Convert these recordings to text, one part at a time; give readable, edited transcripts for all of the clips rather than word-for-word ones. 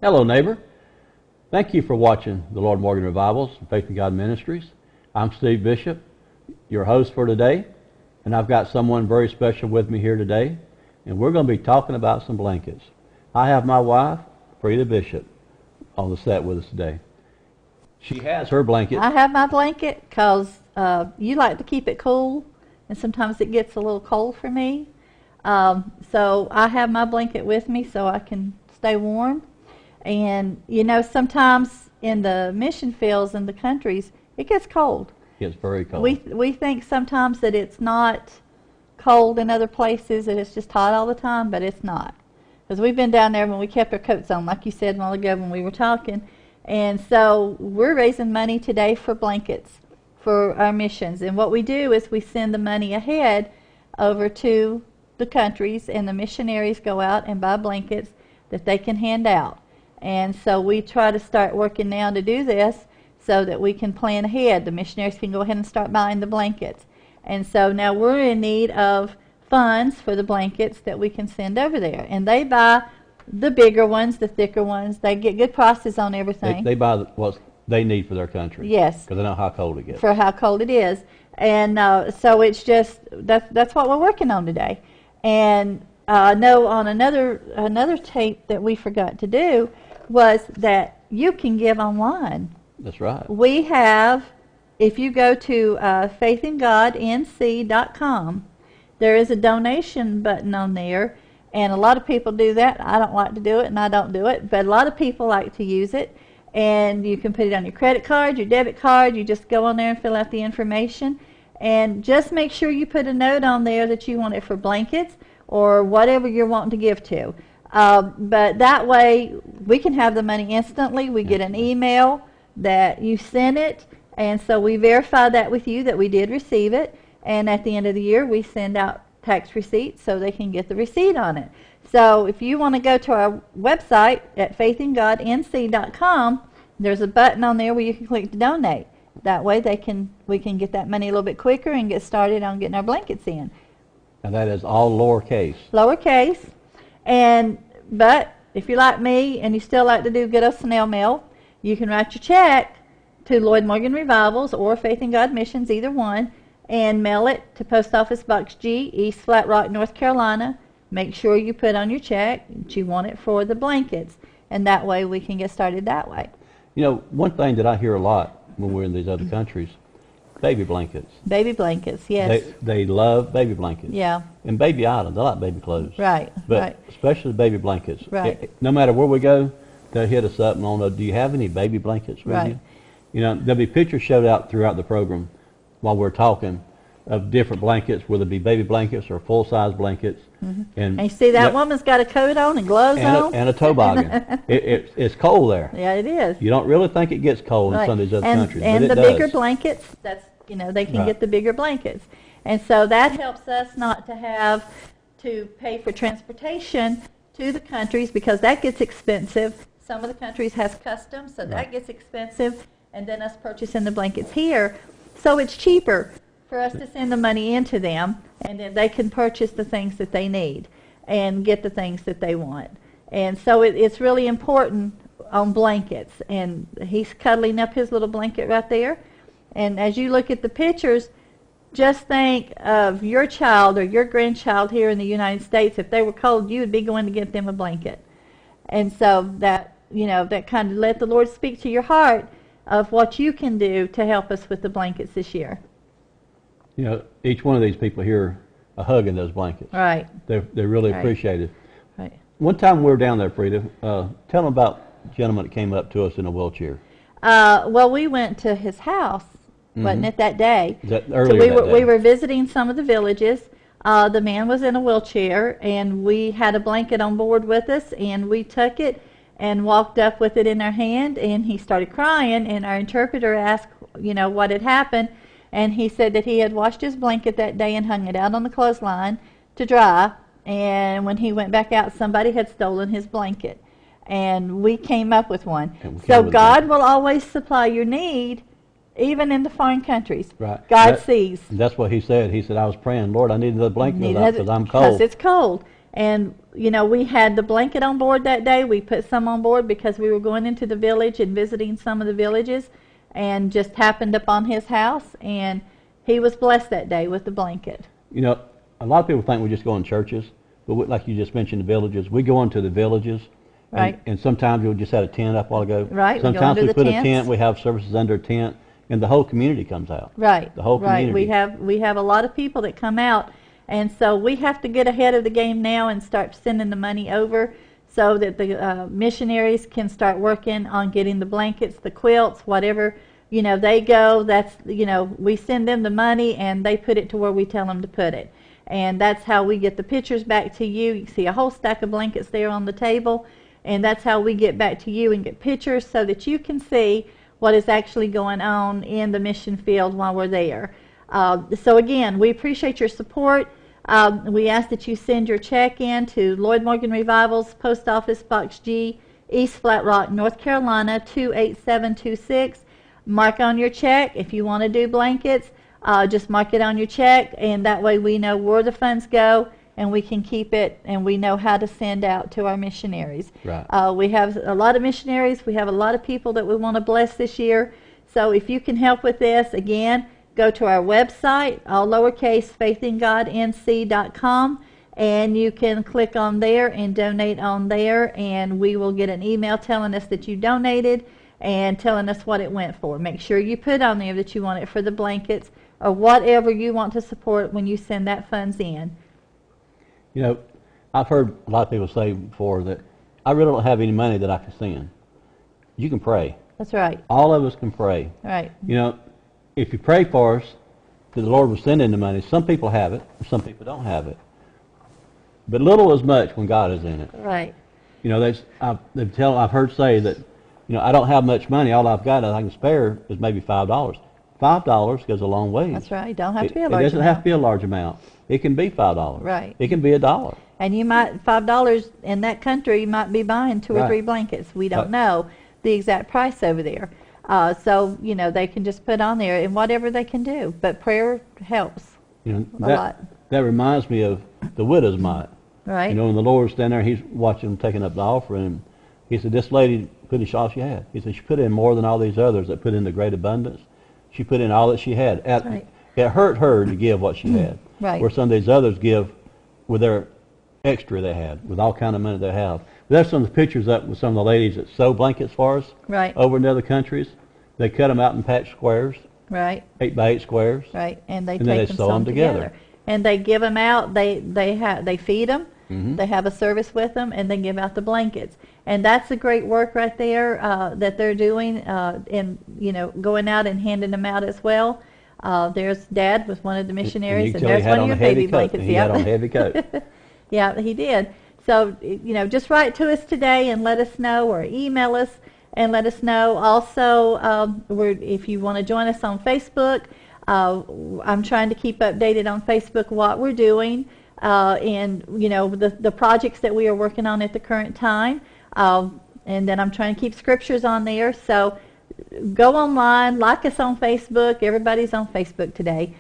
Hello, neighbor. Thank you for watching the Lord Morgan Revivals and Faith in God Ministries. I'm Steve Bishop, your host for today, and I've got someone very special with me here today, and we're going to be talking about some blankets. I have my wife, Freida Bishop, on the set with us today. She has her blanket. I have my blanket because you like to keep it cool, and sometimes it gets a little cold for me. So I have my blanket with me so I can stay warm. And, you know, sometimes in the mission fields in the countries, it gets cold. It's very cold. We think sometimes that it's not cold in other places, that it's just hot all the time, but it's not. Because we've been down there when we kept our coats on, like you said a while ago when we were talking. And so we're raising money today for blankets for our missions. And what we do is we send the money ahead over to the countries, and the missionaries go out and buy blankets that they can hand out. And so we try to start working now to do this so that we can plan ahead. The missionaries can go ahead and start buying the blankets. And so now we're in need of funds for the blankets that we can send over there. And they buy the bigger ones, the thicker ones. They get good prices on everything. They buy what they need for their country. Yes. Because they know how cold it gets. For how cold it is. And so it's just, that's what we're working on today. And I know on another tape that we forgot to do was that you can give online. That's right. We have, if you go to faithingodnc.com, there is a donation button on there, and a lot of people do that. I don't like to do it, and I don't do it, but a lot of people like to use it, and you can put it on your credit card, your debit card. You just go on there and fill out the information, and just make sure you put a note on there that you want it for blankets or whatever you're wanting to give to. But that way, we can have the money instantly. We get an email that you sent it, and so we verify that with you that we did receive it. And at the end of the year, we send out tax receipts so they can get the receipt on it. So if you want to go to our website at faithingodnc.com, there's a button on there where you can click to donate. That way, we can get that money a little bit quicker and get started on getting our blankets in. And that is all lowercase. Lowercase. But if you're like me and you still like to get us snail mail, you can write your check to Lloyd Morgan Revivals or Faith in God Missions, either one, and mail it to Post Office Box G, East Flat Rock, North Carolina. Make sure you put on your check that you want it for the blankets, and that way we can get started that way. You know, one thing that I hear a lot when we're in these other countries, baby blankets. Baby blankets, yes. They love baby blankets. Yeah. And baby items, they like baby clothes. Right, But right. especially baby blankets. Right. No matter where we go, they'll hit us up and on, do you have any baby blankets with Right. you? You know, there'll be pictures showed out throughout the program while we're talking of different blankets, whether it be baby blankets or full-size blankets. Mm-hmm. And you see that woman's got a coat on and gloves on? And a toboggan. It's cold there. Yeah, it is. You don't really think it gets cold in some of these other countries, and but it the does. bigger blankets, they can Right. get the bigger blankets. And so that helps us not to have to pay for transportation to the countries, because that gets expensive. Some of the countries has customs, so that gets expensive, and then us purchasing the blankets here. So it's cheaper for us to send the money into them, and then they can purchase the things that they need and get the things that they want. And so it's really important on blankets. And he's cuddling up his little blanket right there. And as you look at the pictures, just think of your child or your grandchild here in the United States. If they were cold, you would be going to get them a blanket. And so that kind of let the Lord speak to your heart of what you can do to help us with the blankets this year. You know, each one of these people here are hugging those blankets. Right. They really Right. appreciate it. Right. One time we were down there, Freida, tell them about a gentleman that came up to us in a wheelchair. Well, we went to his house, wasn't it, that day? Earlier that day. We were visiting some of the villages. The man was in a wheelchair, and we had a blanket on board with us, and we took it and walked up with it in our hand, and he started crying, and our interpreter asked, what had happened, and he said that he had washed his blanket that day and hung it out on the clothesline to dry, and when he went back out, somebody had stolen his blanket. And we came up with one. So God will always supply your need, even in the foreign countries. Right. God sees. That's what he said. He said, I was praying, Lord, I need another blanket because I'm cold. Because it's cold. And we had the blanket on board that day. We put some on board because we were going into the village and visiting some of the villages, and just happened upon his house, and he was blessed that day with the blanket. A lot of people think we just go in churches, but like you just mentioned, the villages. We go into the villages, Right. and sometimes we'll just have a tent up a while ago. Right, we go Sometimes under we the put a tents. tent. We have services under a tent, and the whole community comes out. Right. The whole community. Right. We have a lot of people that come out, and so we have to get ahead of the game now and start sending the money over so that the missionaries can start working on getting the blankets, the quilts, whatever. They go. That's we send them the money and they put it to where we tell them to put it, and that's how we get the pictures back to you. You see a whole stack of blankets there on the table, and that's how we get back to you and get pictures so that you can see what is actually going on in the mission field while we're there. So again, we appreciate your support. We ask that you send your check in to Lloyd Morgan Revivals, Post Office Box G, East Flat Rock, North Carolina 28726. Mark on your check. If you want to do blankets, just mark it on your check, and that way we know where the funds go, and we can keep it, and we know how to send out to our missionaries. Right. We have a lot of missionaries. We have a lot of people that we want to bless this year. So if you can help with this, again, go to our website, all lowercase, faithingodnc.com, and you can click on there and donate on there, and we will get an email telling us that you donated and telling us what it went for. Make sure you put on there that you want it for the blankets or whatever you want to support when you send that funds in. I've heard a lot of people say before that I really don't have any money that I can send. You can pray. That's right. All of us can pray. Right. If you pray for us, that the Lord will send in the money. Some people have it, and some people don't have it. But little is much when God is in it. Right. I've heard say that, I don't have much money. All I've got that I can spare is maybe $5. $5 goes a long way. That's right. Don't have to be a large amount. It doesn't amount. have to be a large amount. It can be $5. Right. It can be $1. And you might, $5 in that country, you might be buying 2 or Right. 3 blankets. We don't Right. know the exact price over there. So, they can just put on there and whatever they can do. But prayer helps a lot. That reminds me of the widow's mite. Right. When the Lord's standing there, he's watching them taking up the offering. And he said, this lady put in all she had. He said, she put in more than all these others that put in the great abundance. She put in all that she had. Right. It hurt her to give what she had. Right. Where some of these others give with their extra they had, with all kind of money they have. But that's some of the pictures up with some of the ladies that sew blankets for us. Right. Over in other countries. They cut them out in patch squares, Right. 8 by 8 squares. Right. And they And then take they them sew sew them together. And they give them out. They feed them. Mhm. They have a service with them, and they give out the blankets. And that's a great work right there that they're doing, and going out and handing them out as well. There's Dad was one of the missionaries, and there's one of your baby blankets. He had on a heavy coat. Yeah, he did. So just write to us today and let us know, or email us and let us know. Also, if you want to join us on Facebook, I'm trying to keep updated on Facebook what we're doing. And the projects that we are working on at the current time, and then I'm trying to keep scriptures on there. So go online, like us on Facebook. Everybody's on Facebook today,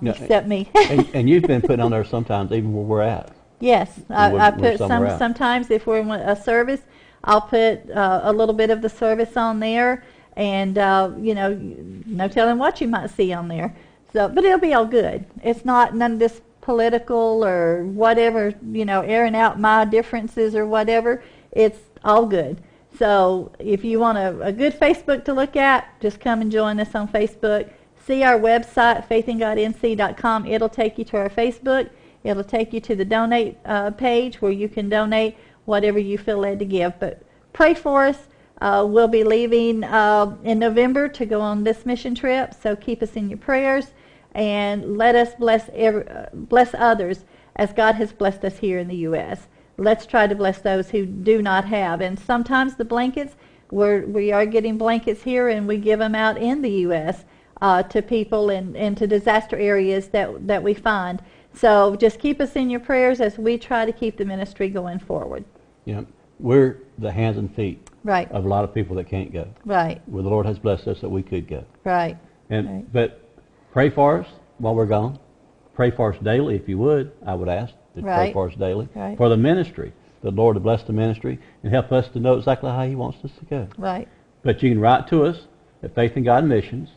except me. and you've been putting on there sometimes, even where we're at. Yes, I We're put somewhere else. sometimes if we're in a service, I'll put a little bit of the service on there, and no telling what you might see on there. So, but it'll be all good. It's not none of this political or whatever, airing out my differences or whatever. It's all good. So if you want a good Facebook to look at, just come and join us on Facebook. See our website, faithingodnc.com. It'll take you to our Facebook. It'll take you to the donate page where you can donate whatever you feel led to give. But pray for us. We'll be leaving in November to go on this mission trip, so keep us in your prayers. And let us bless others as God has blessed us here in the U.S. Let's try to bless those who do not have. And sometimes the blankets, we are getting blankets here, and we give them out in the U.S. To people and to disaster areas that we find. So just keep us in your prayers as we try to keep the ministry going forward. We're the hands and feet Right. of a lot of people that can't go. Right. Where the Lord has blessed us that we could go. Right. But pray for us while we're gone. Pray for us daily if you would, I would ask. to pray Right. for us daily. Right. For the ministry, the Lord to bless the ministry and help us to know exactly how He wants us to go. Right. But you can write to us at Faith in God Missions,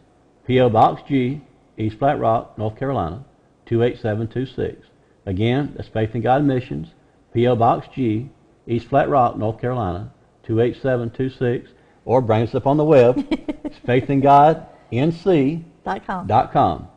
P.O. Box G, East Flat Rock, North Carolina, 28726. Again, that's Faith in God Missions, P.O. Box G, East Flat Rock, North Carolina, 28726. Or bring us up on the web. It's faithingodnc.com.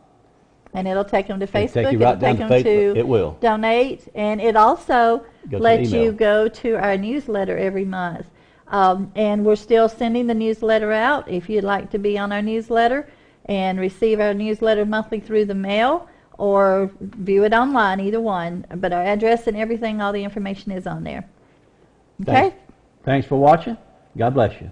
And it'll take them to It'll Facebook. take you right down to Facebook. It will. Donate, and it also Go to lets email. you go to our newsletter every month. And we're still sending the newsletter out. If you'd like to be on our newsletter and receive our newsletter monthly through the mail or view it online, either one. But our address and everything, all the information is on there. Okay? Thanks for watching. God bless you.